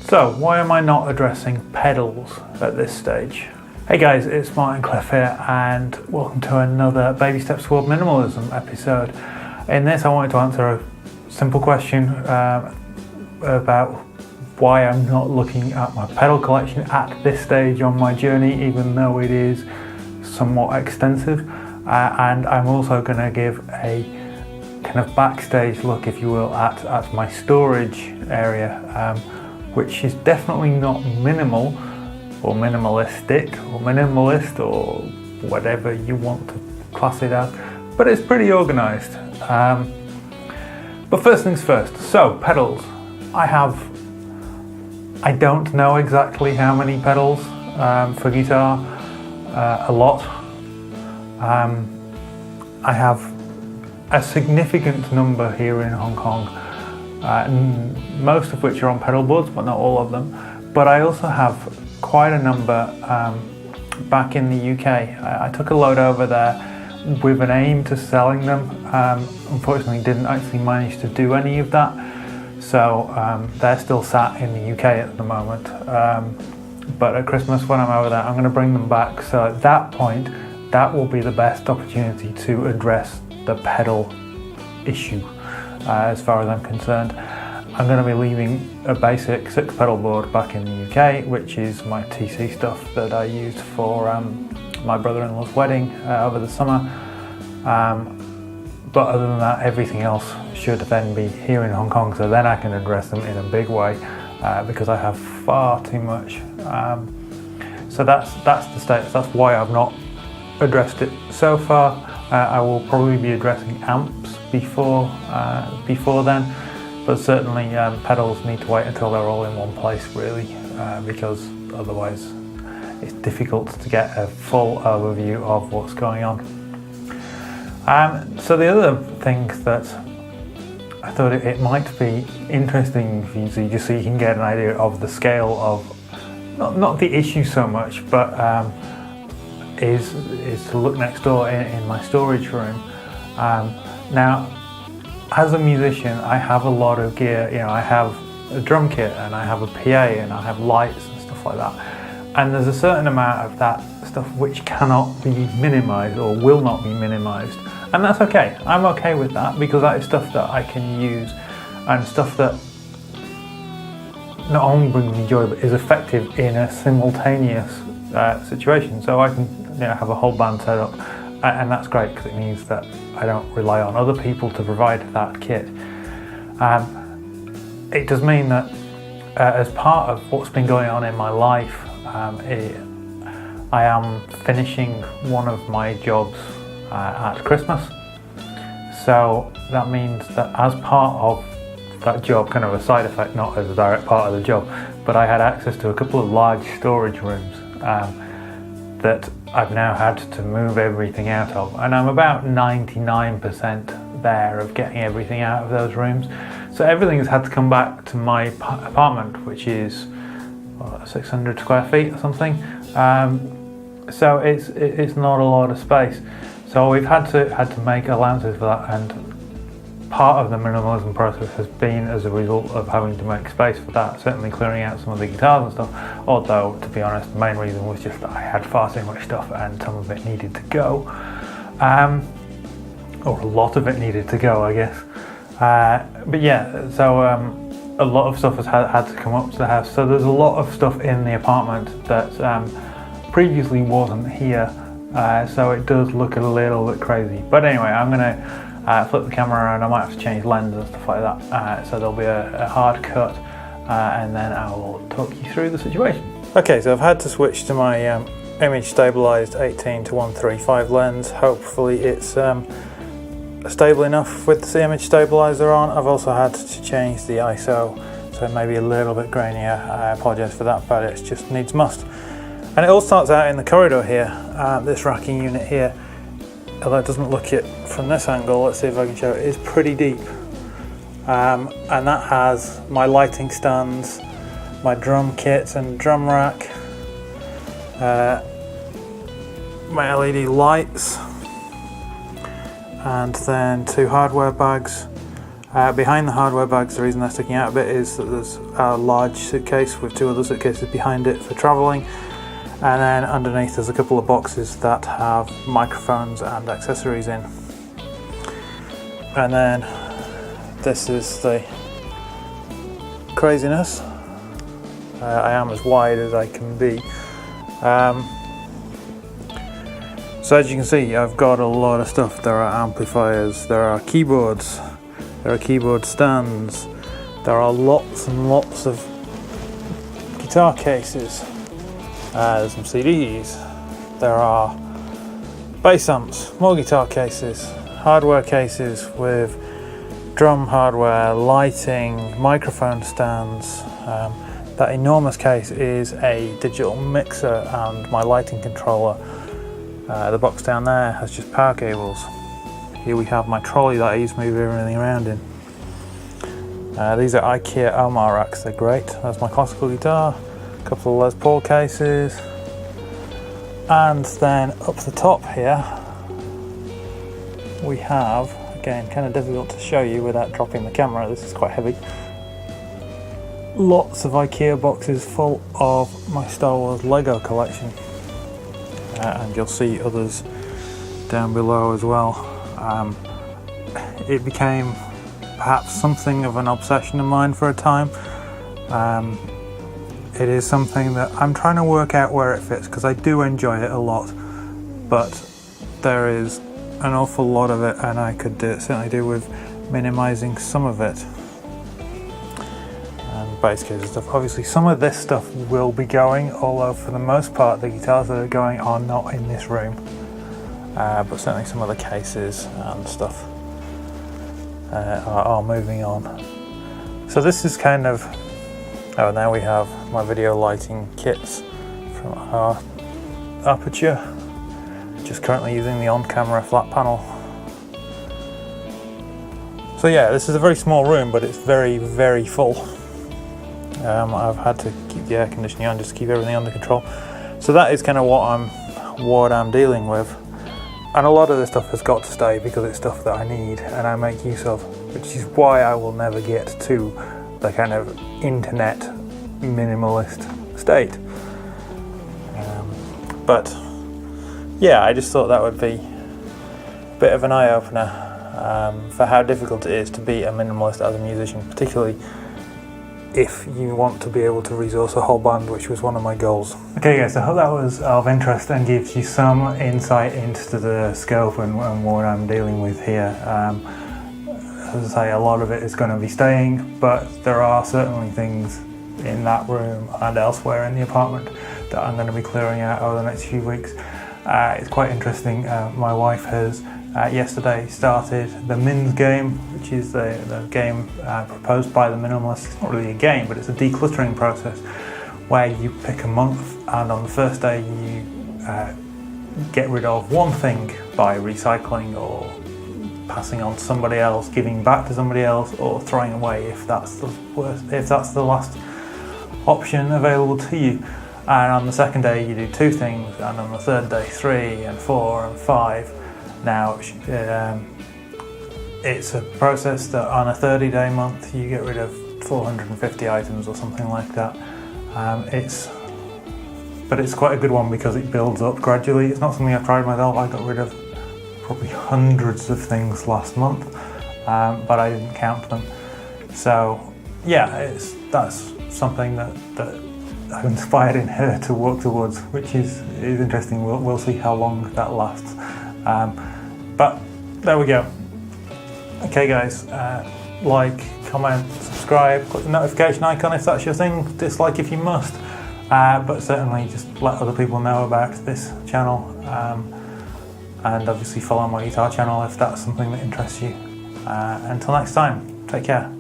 So, why am I not addressing pedals at this stage? Hey guys, it's Martin Cliffe here, and welcome to another Baby Steps Towards Minimalism episode. In this, I wanted to answer a simple question about why I'm not looking at my pedal collection at this stage on my journey, even though it is somewhat extensive. And I'm also going to give a kind of backstage look, if you will, at my storage area, which is definitely not minimal or minimalistic or minimalist or whatever you want to class it as, but it's pretty organized. But first things first, so pedals. I don't know exactly how many pedals for guitar, a lot. I have a significant number here in Hong Kong, most of which are on pedal boards, but not all of them. But I also have quite a number back in the UK. I took a load over there with an aim to selling them. Unfortunately, didn't actually manage to do any of that. So they're still sat in the UK at the moment. But at Christmas, when I'm over there, I'm going to bring them back. So at that point, that will be the best opportunity to address the pedal issue, as far as I'm concerned. I'm going to be leaving a basic 6-pedal board back in the UK, which is my TC stuff that I used for my brother-in-law's wedding over the summer. But other than that, everything else should then be here in Hong Kong, so then I can address them in a big way, because I have far too much. So that's the status. That's why I've not addressed it so far. I will probably be addressing amps before then, but certainly pedals need to wait until they're all in one place, really, because otherwise it's difficult to get a full overview of what's going on. So the other thing that I thought it might be interesting for you to just so you can get an idea of the scale of not the issue so much, but is to look next door in my storage room. Now, as a musician, I have a lot of gear. You know, I have a drum kit and I have a PA and I have lights and stuff like that. And there's a certain amount of that stuff which cannot be minimized or will not be minimized. And that's okay. I'm okay with that, because that is stuff that I can use and stuff that not only brings me joy but is effective in a simultaneous situation. So I can have a whole band set up, and that's great because it means that I don't rely on other people to provide that kit. It does mean that as part of what's been going on in my life, I am finishing one of my jobs at Christmas. So that means that as part of that job, kind of a side effect, not as a direct part of the job, but I had access to a couple of large storage rooms that I've now had to move everything out of, and I'm about 99% there of getting everything out of those rooms. So everything has had to come back to my apartment, which is 600 square feet or something. So it's not a lot of space. So we've had to make allowances for that, and part of the minimalism process has been as a result of having to make space for that, certainly clearing out some of the guitars and stuff, although to be honest the main reason was just that I had far too much stuff and some of it needed to go, or a lot of it needed to go, I guess. But yeah, so a lot of stuff has had to come up to the house, so there's a lot of stuff in the apartment that previously wasn't here, so it does look a little bit crazy. But anyway, I'm going to flip the camera around. I might have to change lens and stuff like that, so there'll be a hard cut, and then I will talk you through the situation. Okay, so I've had to switch to my image stabilized 18 to 135 lens. Hopefully it's stable enough with the image stabilizer on. I've also had to change the ISO, so it may be a little bit grainier. I apologize for that, but it just needs must. And it all starts out in the corridor here, this racking unit here. Although it doesn't look it from this angle, let's see if I can show it. It's pretty deep, and that has my lighting stands, my drum kits and drum rack, my LED lights, and then 2 hardware bags, Behind the hardware bags, the reason they're sticking out a bit is that there's a large suitcase with 2 other suitcases behind it for travelling, and then underneath there's a couple of boxes that have microphones and accessories in. And then this is the craziness. I am as wide as I can be. So as you can see, I've got a lot of stuff. There are amplifiers, there are keyboards, there are keyboard stands, there are lots and lots of guitar cases, there's some CDs, there are bass amps, more guitar cases, hardware cases with drum hardware, lighting, microphone stands. That enormous case is a digital mixer and my lighting controller. The box down there has just power cables. Here we have my trolley that I use to move everything around in. These are IKEA Omar racks, they're great. That's my classical guitar, a couple of Les Paul cases, and then up the top here we have, again kind of difficult to show you without dropping the camera, this is quite heavy, lots of IKEA boxes full of my Star Wars Lego collection. And you'll see others down below as well. It became perhaps something of an obsession of mine for a time. It is something that I'm trying to work out where it fits, because I do enjoy it a lot, but there is an awful lot of it, and I could certainly do with minimizing some of it. And bass cases stuff. Obviously some of this stuff will be going, although for the most part the guitars that are going are not in this room. But certainly some of the cases and stuff are moving on. So this is kind of, oh, now we have my video lighting kits from our Aperture, just currently using the on-camera flat panel. So yeah, this is a very small room, but it's very, very full. I've had to keep the air conditioning on just to keep everything under control. So that is kind of what I'm dealing with. And a lot of this stuff has got to stay because it's stuff that I need and I make use of, which is why I will never get to the kind of internet minimalist state. But yeah, I just thought that would be a bit of an eye-opener for how difficult it is to be a minimalist as a musician, particularly if you want to be able to resource a whole band, which was one of my goals. Okay guys, I hope that was of interest and gives you some insight into the scope and what I'm dealing with here. As I say, a lot of it is going to be staying, but there are certainly things in that room and elsewhere in the apartment that I'm going to be clearing out over the next few weeks. It's quite interesting. My wife has yesterday started the Mins game, which is the game proposed by the minimalists. It's not really a game, but it's a decluttering process where you pick a month, and on the first day you get rid of one thing by recycling or passing on to somebody else, giving back to somebody else, or throwing away if that's the last option available to you. And on the second day you do 2 things, and on the third day 3 and 4 and 5. Now it's a process that on a 30-day month you get rid of 450 items or something like that. But it's quite a good one because it builds up gradually. It's not something I've tried myself. I got rid of probably hundreds of things last month, but I didn't count them. So yeah, that's something that I've inspired in her to work towards, which is interesting. We'll see how long that lasts. But there we go. Okay guys, like, comment, subscribe, click the notification icon if that's your thing, dislike if you must, but certainly just let other people know about this channel, and obviously follow my guitar channel if that's something that interests you. Until next time, take care.